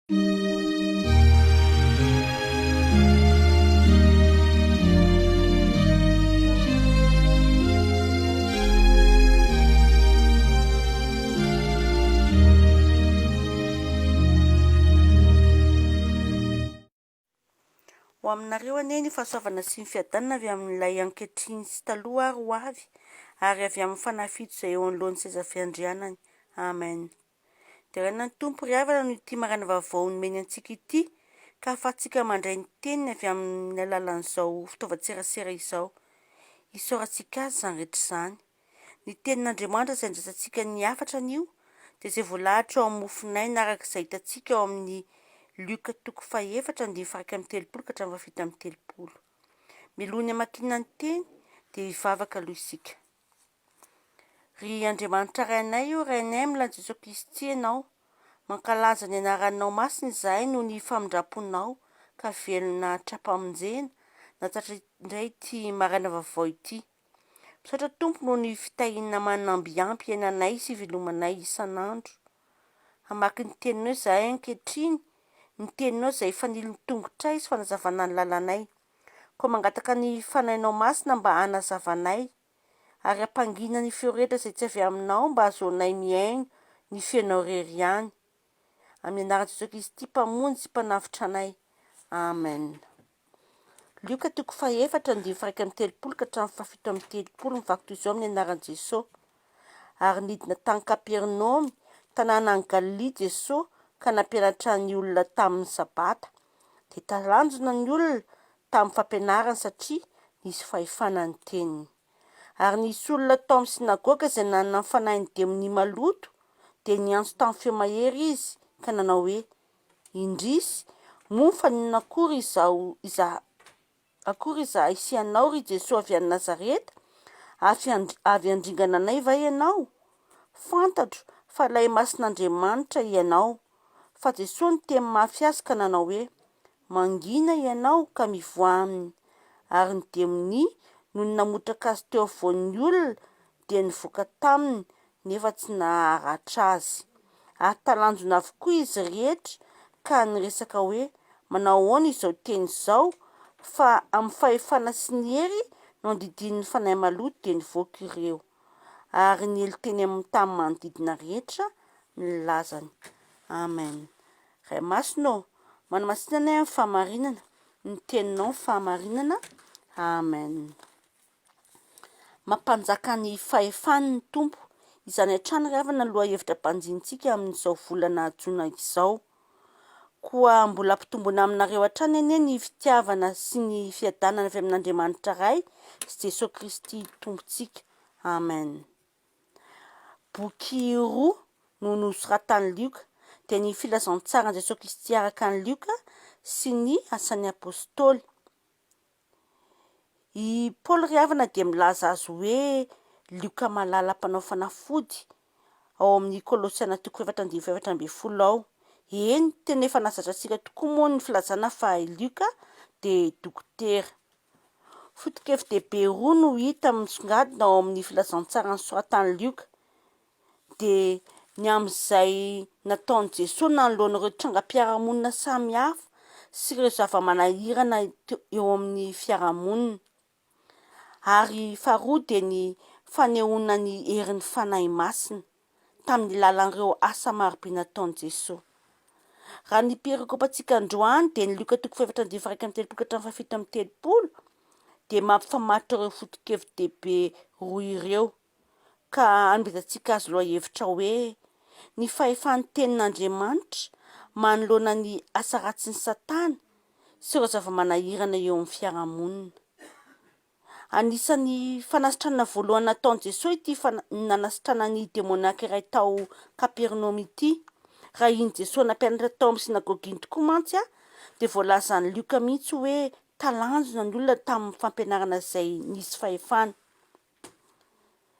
Ho aminareo anie ny fahasoavana sy ny fiadanana avy amin'ilay ankehitriny sy taloha ary ho avy, ary avy amin'ny fanafito izay eo anoloan'ny seza fiandrianany. Amen. Dia raha ny Tompo ry havana no ity marana vaovao nomeny antsika ity, ka ahafahantsika mandray ny teniny avy amin'ny alalan'izao fitaovan-tserasera izao. Isaorantsika azy izany rehetra izany. Ny tenin'Andriamanitra izay andrasantsika ny afatra an'io, dia izay voalahatra ao amin'ny mofinaina araka izay hitantsika ao amin'ny Lioka 4:1-7:30. Milohany hamakiana ny teny dia hivavaka aloha isika. Ry Andriamanitra rainay io, rainay amin'ny Lalana Jesosy Kristy ianao, mankalaza ny anaranao masina izahay noho ny famindraponao, ka velona hatrapamonjena natratra indray ity marana vaovao ity. Misaotra Tompo noho ny fitahiana manambiampy iainanay sy velomanay isan'andro. Hamaky ny teninao izahay ankehitriny, ny teninao izay fanilo ny tongotray sy fanazavana ny lalànay, koa mangataka ny fanahinao masina mba hanazavanay, ary hampangina ny feo rehetra izay tsy avy aminao mba ahazoanay miaino ny feonao rery ihany. Amin'ny anaran'i Jesosy Kristy mpamonjy sy mpanavitra anay. Amen. Lioka 4:1-7:30 mivaky toy izao amin'ny anaran'i Jesosy. Ary nidina tany Kapernaume, tanàna any Galilea Jesosy, ka nampianatra ny olona tamin'ny sabata. Dia talanjona ny olona tamin'ny fampianarana satria nisy fahefana ny teniny. Ary nisy olona tao amin'ny sinagoga izay nanana ny fanahiny demony maloto, dia niantso tamin'ny feo mahery izy ka nanao hoe: Indrisy, mofa nin'akory izahay sy ianao ry Jesosy avy any Nazareta? Avy andringana anay va ianao? Fantatro fa ilay masin'Andriamanitra ianao. Fa Jesosy ny teny mafy azy ka nanao hoe: Mangina ianao ka mivoha aminy. Ary ny demony noho ny namotraka azy teo afovoan'ny olona dia nivoaka taminy nefa tsy naharatra azy. Ary talanjona avokoa izy rehetra ka niresaka hoe: Manao ahoana izao teny izao? Fa amin'ny fahefana sy ny hery no andidin'ny fanahy maloto dia nivoaka ireo. Ary ny elo teny amin'ny tany manodidina rehetra milazany. Amen. Ray masonao, manamasinana amin'ny fahamarinana, ny teninao ny fahamarinana. Amen. Mampanjaka ny fahefany ny Tompo, izany hatrany ry havana aloha hevitra mpanjintsika amin'izao volana jona izao. Koa mbola ampitombona aminareo hatrany anie ny fitiavana sy ny fiadanana avy amin'Andriamanitra Ray sy Jesosy Kristy Tompontsika. Amen. Boky 2 no nosoratan'ny Lioka, dia ny filazantsara Jesosy Kristy araka ny Lioka sy ny asan'ny apôstôly. I Paoly ry havana dia milaza azy hoe Lioka malala mpanao fanafody ao amin'ny Kolosiana 4:7-8 ao. Eny, tena efa nazatra antsika tokoa moa ny filazana fa Lioka dia dokotera. Foto-kevin-dehibe roa no hita misongadina ao amin'ny filazantsara nosoratan'ny Lioka. Dia ny amin'izay nataon'i Jesosy nanoloan'ireo trangam-piarahamonina samihafa sy ireo zava-manahirana eo amin'ny fiarahamonina. Ary faharoa dia ny fanehoana ny herin'ny fanahy masina tamin'ny lalan'ireo asa marobe nataon'i Jesosy. Raha ny perikopantsika androany dia ny Lioka 4:1-7-30 dia mampifamatotra ireo foto-kevin-dehibe roa ireo. Ka anebezantsika azy loha hevitra hoe ny fahefan'ny tenin'Andriamanitra manoloana ny asa ratsin'ny Satana sy ireo zava-manahirana eo amin'ny fiarahamonina. Anisan'ny fanasitranana voalohany nataon'i Jesosy ity nanasitrana ny demoniaka iray tao Kapernaume ity. Raha iny Jesosy nampianatra tao amin'ny sinagogy iny tokoa mantsy dia voalazan'ny Lioka mihitsy hoe talanjona ny olona tamin'ny fampianarana izay nisy fahefana.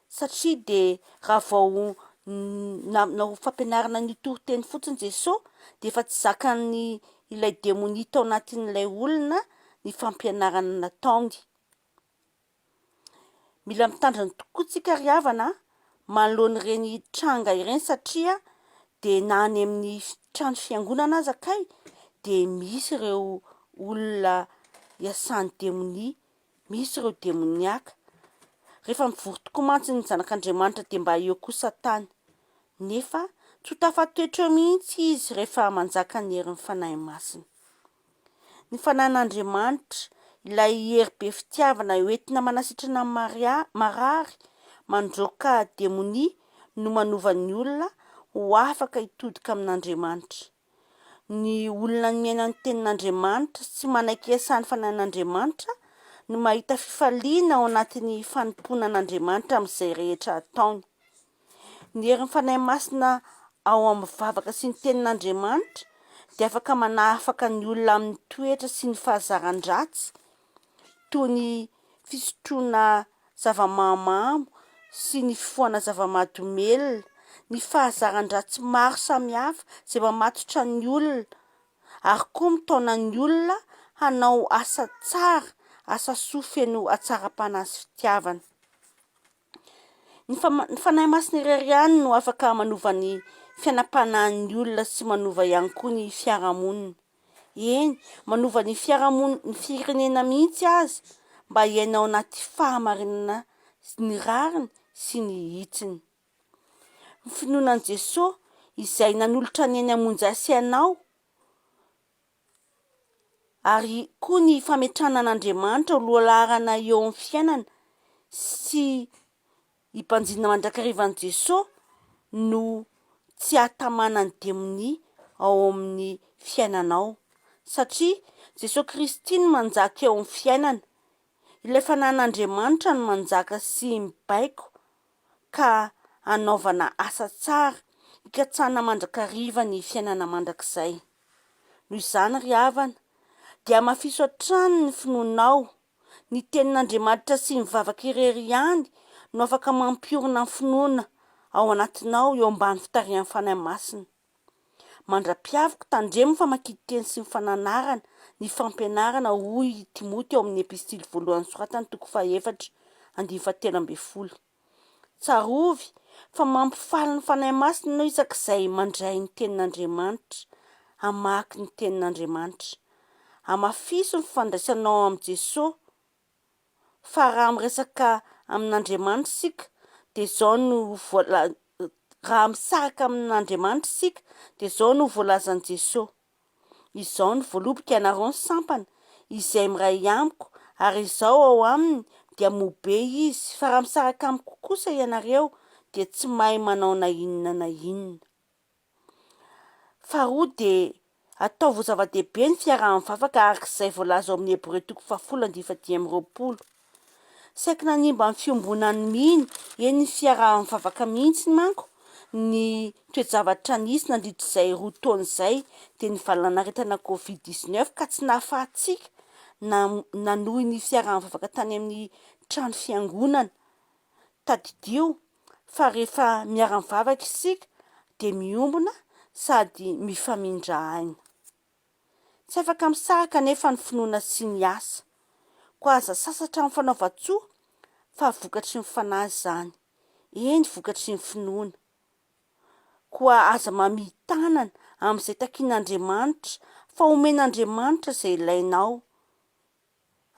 Satria dia raha vao nao fampianarana ny toriteny fotsiny Jesosy dia efa tsy zakany ilay demoni tao anatin'ilay olona ny fampianarana nataony. Mila mitandrina tokoa tsika ry havana manoloana ireny tranga ireny satria dia na any amin'ny trano fiangonana aza kay dia misy ireo olona iasan'ny demonia, misy ireo demoniaka. Rehefa mivory tokoa mantsy ny zanak'Andriamanitra dia mba eo koa Satana. Nefa tsy ho tafatoetra eo mihitsy izy rehefa manjaka ny herin'ny fanahy masina. Ny fanahin'Andriamanitra, ilay hery be fitiavana entina manasitrana marary, mandroaka demonia no manova ny olona ho afaka hitodika amin'Andriamanitra. Ny olona miaina ny tenin'Andriamanitra sy manaiky iasan'ny fanahin'Andriamanitra no mahita fifaliana ao anatin'ny fanompona an'Andriamanitra amin'izay rehetra ataony. Ny herin'ny fanahy masina ao amin'ny vavaka sy ny tenin'Andriamanitra dia afaka manafaka ny olona amin'ny toetra sy ny fahazaran-dratsy toy ny fisotroana zava-mahamamo sy ny fifohana zava-mahadomelina, ny fahazaran-dratsy maro samihafa izay mamatotra ny olona, ary koa mitaona ny olona hanao asa tsara, asa soa feno hatsara-panahy sy fitiavana. Ny fanahy masina irery ihany no afaka manova ny fiainam-panahin'ny olona sy manova ihany koa ny fiarahamonina. Eny, manova ny fiarahamonina, ny firenena mihitsy aza mba hiainao anaty fahamarinana ny rariny sy ny hitsiny. Ny finoanan'i Jesosy izay nanolotra ny eny hamonjy anao, ary koa ny fametrahana an'Andriamanitra ho lohalarana eo amin'ny fiainana sy hibanjina mandrakarivan'i Jesosy no tsy hatamana ny demonia ao amin'ny fiainanao. Satria Jesosy Kristy no manjaka eo amin'ny fiainana. Ilay fanahin'Andriamanitra no manjaka sy mibaiko ka hanaovana asa tsara, hikatsahana mandrakariva ny fiainana mandrakizay. Noho izany ry havana, dia mahafiso hatrany ny finoanao. Ny tenin'Andriamanitra sy ny vavaka irery ihany no afaka mampiorina ny finoana ao anatinao eo ambany fitarihan'ny fanahy masina. Mandra-piavaka tandremo ny famakian-teny sy ny fananarana, ny fampianarana hoy Timoty eo amin'ny epistily voalohany soratany 4:13. Tsarovy fa mampifaly ny fanahy masina ianao isak'izay mandray ny tenin'Andriamanitra, hamaky ny tenin'Andriamanitra. Hamafiso ny fifandraisanao amin'i Jesosy. Fa raha miresaka amin'Andriamanitra isika dia izao no raha misaraka amin'Andriamanitra isika dia izao no voalazan'i Jesosy. Izao no voalobika ianareo ny sampana izay miray amiko, ary izao ao aminy dia mobe izy. Fa raha misaraka amiko kosa ianareo dia tsy mahay manao na inona na inona. Faharoa dia atao ho zava-dehibe ny fiaraha-mivavaka arak'izay voalaza ao amin'ny Hébreux 10:20. Saika nanimba ny fiombonan'ny miny, eny ny fiaraha-mivavaka mihitsy manko ny toe-javatra nisy nandritrizay 2 taona izay dia ny valanaretana Covid-19 ka tsy nahafahantsika nanohy ny fiaraha-mivavaka tany amin'ny trano fiangonana tadidio. Fa rehefa miara-mivavaka isika dia miombona sady mifamindra aina. Tsy afaka misaraka nefa ny finoana sy ny asa. Koa aza sasatra amin'ny fanaova-tsoa fa vokatry ny fanahy izany. Eny, vokatry ny finoana. Koa aza mamia tanana amin'izay takian'Andriamanitra fa omen'Andriamanitra izay ilainao.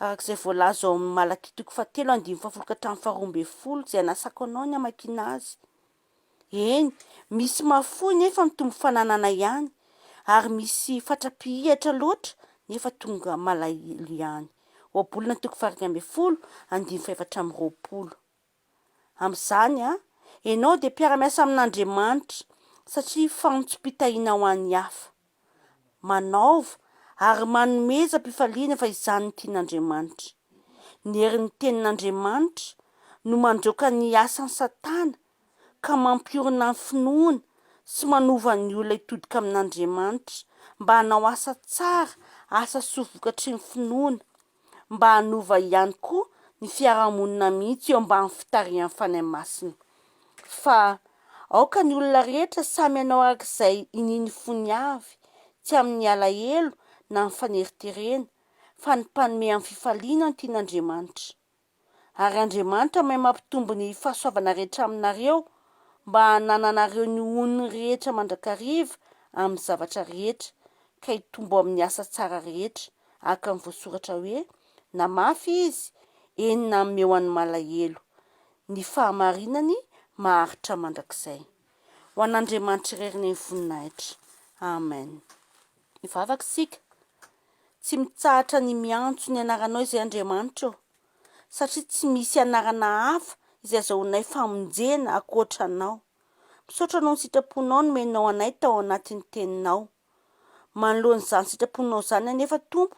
Arak'izay voalaza ao amin'ny Malaky 3:17-20 izay anasako anao ny hamakiana azy. Eny, misy mahafoy nefa mitombo fananana ihany, ary misy fatra-pihatra loatra nefa tonga malahelo ihany. Ohabolina 2:20-20. Amin'izany ianao dia mpiara-miasa amin'Andriamanitra satria fanotsom-pitahiana ho an'ny hafa. Manaova ary manomeza-pifaliana fa izany no tian'Andriamanitra. Ny herin'ny tenin'Andriamanitra no mandroaka ny asan'ny Satana ka mampiorina ny finoana sy manova ny olona hitodika amin'Andriamanitra mba hanao asa tsara, asa soa vokatry ny finoana, mba hanova ihany koa ny fiarahamonina mihitsy eo ambany fitarihan'ny fanahy masina. Fa aoka ny olona rehetra samy hanao arak'izay ininy fony avy, tsy amin'ny alahelo na ny faneriterena, fa ny mpanome amin'ny fifaliana ny tian'Andriamanitra. Ary Andriamanitra mahay mampitombo ny fahasoavana rehetra aminareo mba hananareo ny oniny rehetra mandrakariva amin'ny zavatra rehetra ka hitombo amin'ny asa tsara rehetra aka amin'ny voasoratra hoe na mafy izy eny na meo an'ny malahelo ny fahamarinany maharitra mandrakizay ho an'Andriamanitra reriny ny voninahitra amen. Mivavaka isika tsy mitsahatra ny miantso ny anaranao izay Andriamanitra satria tsy misy anarana hafa izay azahoanay famonjena ankoatra anao. Misaotra anao ny sitraponao no menao anay tao anatin'ny teninao. Manoloan'izany sitraponao izany anefa Tompo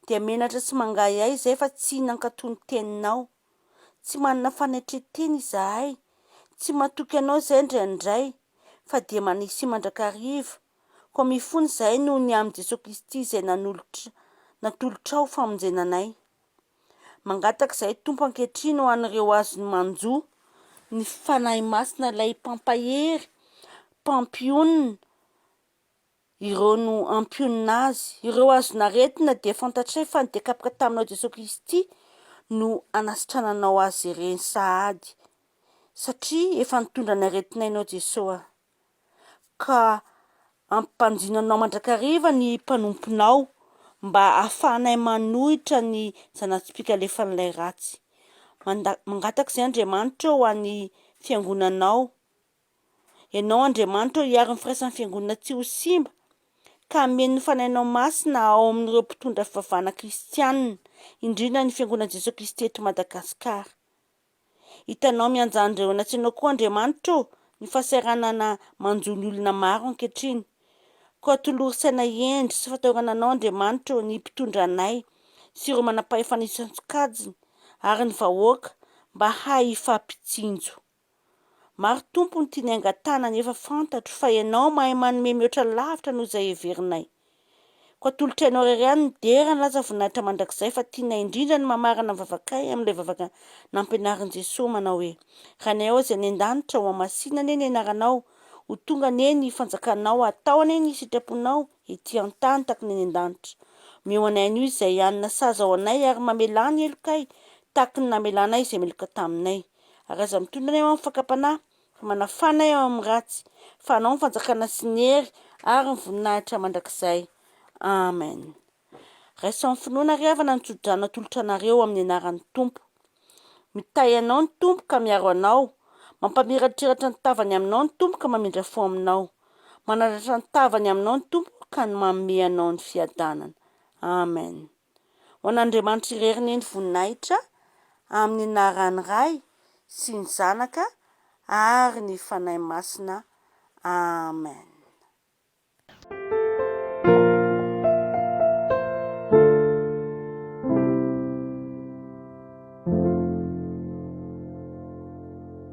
dia menatra sy mangahy ahy izay fa tsy nankatony teninao. Tsy manana fanetretena izahay, tsy matoky anao izay indraindray fa dia manisy mandrakariva. Koa mifony izahay noho ny amin'ny Jesosy Kristy izay natolotra ao famonjenanay. Mangataka izahay Tompo ankehitriny ho an'ireo azo manjo ny fanahy masina ilay mpampahery, mpampionina, ireo no ampionina azy. Ireo azonaretina dia fantatray fa ny dekapaka taminao Jesosy Kristy no anasitrananao azy ireny sahady satria efa nitondra ny aretinainao Jesosy ka ampanjinanao mandrakariva ny mpanomponao mba ahafahanay manohitra ny zanatsipika alefan'ilay ratsy. Mangataka izay Andriamanitra ho an'ny fiangonanao. Ianao Andriamanitra hiaro ny firaisan'ny fiangonana tsy ho simba ka hameno ny fanahinao masina ao amin'ireo mpitondra fivavahana kristianina, indrindra ny fiangonana Jesosy Kristy eto Madagasikara. Hitanao mianjan'ireo natsinao koa Andriamanitra ny fahasahiranana manjo ny olona maro ankehitriny. Koa tolory-saina endry sy fatahorana anao Andriamanitra ny mpitondra anay sy ireo manam-pahefana isan-tsokajiny ary ny vahoaka mba hay hifampitsinjo. Maro Tompo ny tiany angatana nefa fantatro fa ianao mahay manome mihoatra lavitra noho izay heverinay. Koa tolotrainao irery ihany ny dera ny laza voninahitra mandrakizay fa tianay indrindra ny mamarana ny vavakay amin'ilay vavaka nampianarin'i Jesosy manao hoe raha ao izay ny an-danitra ho amasinana eny anaranao ho tonga ane ny fanjakanao atao ane ny sitraponao ety an-tany tahaka ny an-danitra. Meo anay an'io izay anina saza ao anay ary mamelana ny elokay tahaka ny namelanay izay meloka taminay. Ary aza mitondra anay amin'ny fakapanahy fa manafanay amin'ny ratsy fa anao ny fanjakana sy ny hery ary ny voninahitra mandrakizay. Amen. Raiso amin'ny finoana riavana ny tsodrano atolotra anareo amin'ny anaran'ny Tompo. Mitay anao ny Tompo ka miaro anao. Mampamiratreratra ny tavany aminao ny Tompo ka mamindra fo aminao. Manaratra ny tavany aminao ny Tompo ka manome anao ny fiadanana. Amen. Ho an'Andriamanitra reriny ny voninahitra amin'ny anarany Ray sy ny Zanaka ary ny fanahy masina. Amen.